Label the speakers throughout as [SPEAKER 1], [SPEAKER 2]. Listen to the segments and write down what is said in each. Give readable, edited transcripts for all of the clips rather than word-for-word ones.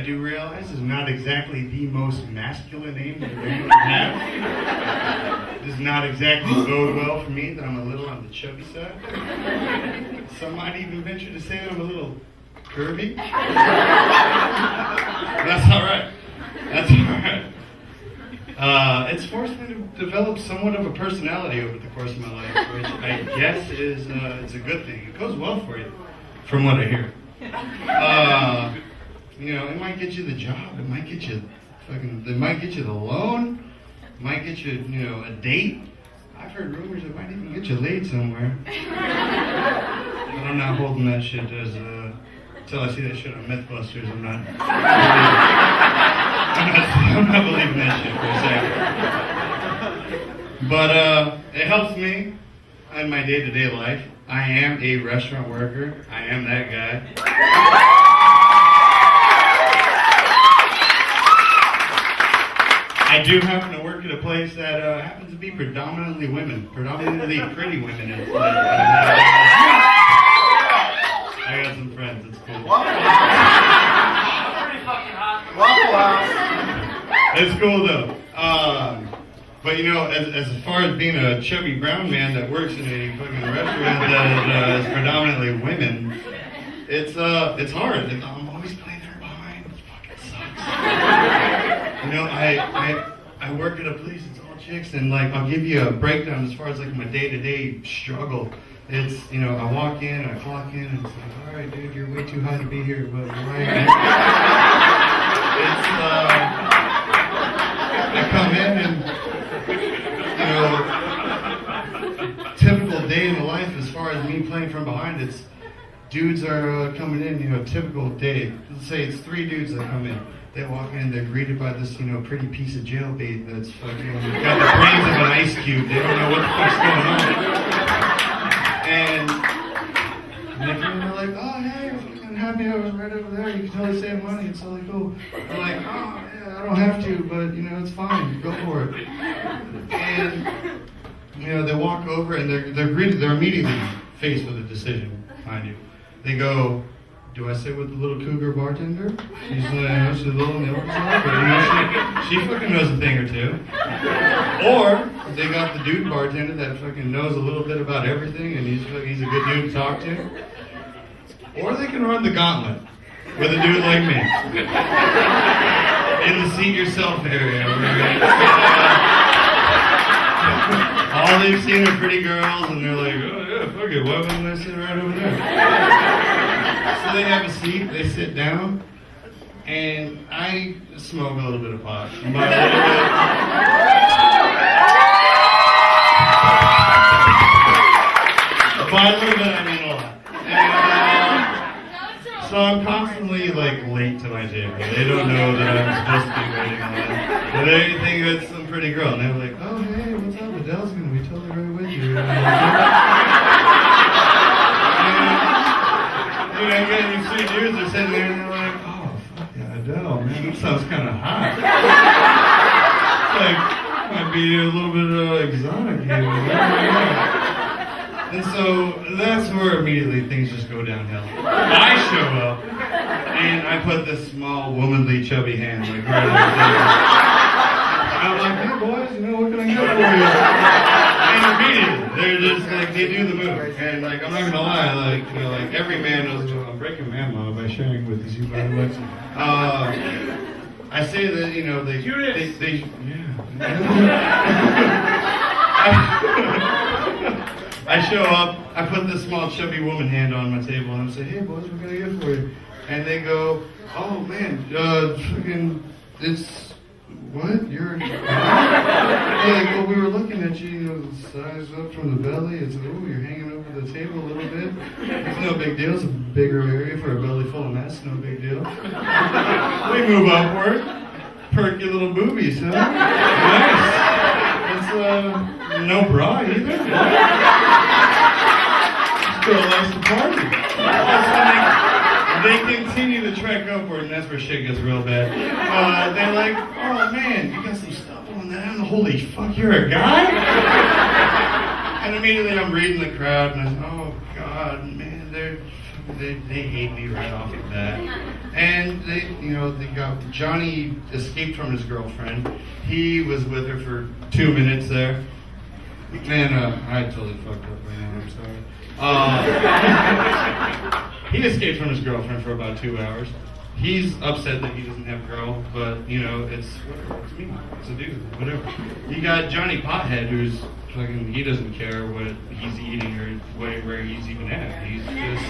[SPEAKER 1] do realize is not exactly the most masculine name that a man can have. Does not exactly bode well for me that I'm a little on the chubby side. Some might even venture to say that I'm a little curvy. That's all right. That's all right. It's forced me to develop somewhat of a personality over the course of my life, which I guess is it's a good thing. It goes well for you, from what I hear. You know, it might get you the job. It might get you it might get you the loan. It might get you, you know, a date. I've heard rumors it might even get you laid somewhere. But I'm not holding that shit as until I see that shit on Mythbusters. I'm not believing that shit for a second. But it helps me in my day-to-day life. I am a restaurant worker. I am that guy. I do happen to work at a place that happens to be predominantly women, predominantly pretty women. I got some friends. It's cool. It's cool though. But you know, as far as being a chubby brown man that works in a fucking restaurant that is predominantly women, it's hard. I'm always playing from behind. It fucking sucks. You know, I work at a place, it's all chicks, and like I'll give you a breakdown as far as like my day-to-day struggle. It's, you know, I walk in, I clock in, and it's like, all right, dude, you're way too high to be here, but why? I come in and, you know, typical day in the life as far as me playing from behind, it's dudes are coming in, you know, typical day. Let's say it's 3 dudes that come in. They walk in, they're greeted by this, you know, pretty piece of jailbait that's fucking got the brains of an ice cube. They don't know what the fuck's going on. And they're like, oh, hey, I'm happy I was right over there. You can totally save money. It's totally cool. I'm like, oh, yeah, I don't have to, but, you know, it's fine. Go for it. And, you know, they walk over and they're greeted. They're immediately faced with a decision, mind you. They go, do I sit with the little cougar bartender? She's like, she's a little milk but you know, she fucking knows a thing or two. Or they got the dude bartender that fucking knows a little bit about everything and he's a good dude to talk to. Or they can run the gauntlet with a dude like me. In the seat yourself area. All they've seen are pretty girls and they're like, oh yeah, fuck it, why wouldn't I sit right over there? So they have a seat, they sit down, and I smoke a little bit of pot. By a little bit, I mean a lot. And, so I'm constantly like late to my table. They don't know that I'm supposed to be waiting on them. But they think it's some pretty girl, and they're like, oh hey, what's up? Adel's gonna be totally right with you. You know, these 3 dudes are sitting there and they're like, oh, fuck yeah, Adele, man, that sounds kind of hot. It's like, might be a little bit exotic here. And so that's where immediately things just go downhill. I show up and I put this small, womanly, chubby hand like right on the table. I'm like, hey boys, you know, what can I get for you? And immediately, they're just like, they do the move. And like, I'm not gonna lie, like, you know, like every man knows, I'm breaking man law by sharing with these people. I say that, you know, they I show up, I put this small chubby woman hand on my table and I say, hey boys, what can I get for you? And they go, oh man, fucking, it's, what? You're, like, well, we were looking at you, you know, the size up from the belly. It's, oh, you're hanging over the table a little bit. It's no big deal. It's a bigger area for a belly full of mess. No big deal. We move upward. Perky little boobies, huh? Nice. It's, no bra either. Still likes to party. They continue to trek upward, and that's where shit gets real bad. They're like, oh man, you got some stuff on that. Holy fuck, you're a guy? And immediately I'm reading the crowd, and I say, oh god, man, they hate me right off the bat. And Johnny escaped from his girlfriend. He was with her for 2 minutes there. Man, I totally fucked up right now, I'm sorry. He escaped from his girlfriend for about 2 hours. He's upset that he doesn't have a girl, but, it's whatever, it's me, it's a dude, whatever. You got Johnny Pothead, who's fucking, he doesn't care what he's eating or where he's even at. He's just,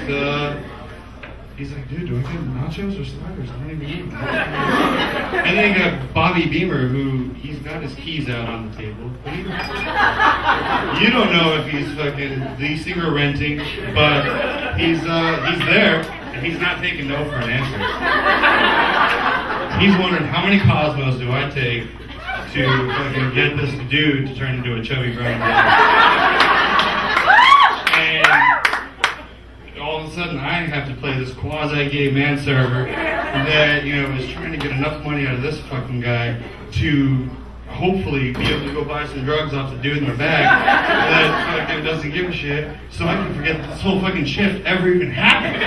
[SPEAKER 1] he's like, dude, do I get nachos or sliders? I don't even know. And then you got Bobby Beamer, who he's got his keys out on the table. You don't know if he's fucking leasing or renting, but he's there, and he's not taking no for an answer. He's wondering, how many Cosmos do I take to fucking get this dude to turn into a chubby brown boy? All of a sudden, I have to play this quasi-gay manserver that, is trying to get enough money out of this fucking guy to hopefully be able to go buy some drugs off the dude in the back that fucking doesn't give a shit, so I can forget that this whole fucking shift ever even happened.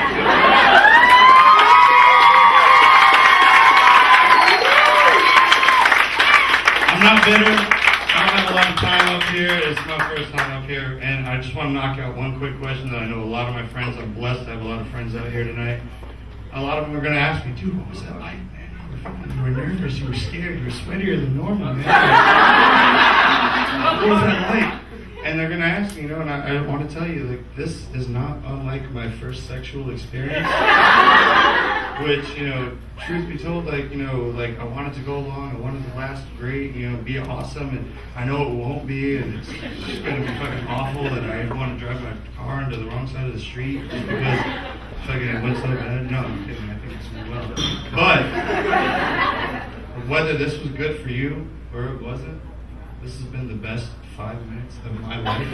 [SPEAKER 1] I'm not bitter. I don't have a lot of time up here. It's my first time up here, and I just want to knock out one quick question that I know a lot of my friends, I'm blessed to have a lot of friends out here tonight. A lot of them are going to ask me, dude, what was that like, man? You were nervous, you were scared, you were sweatier than normal, man. What was that like? And they're going to ask me, and I want to tell you, like, this is not unlike my first sexual experience. Which, truth be told, I wanted to go along, I wanted to last great, be awesome, and I know it won't be, and it's just going to be fucking awful, and I want to drive my car into the wrong side of the street just because fucking it went so bad. No, I'm kidding, I think it's going well. But, whether this was good for you or it wasn't, this has been the best 5 minutes of my life.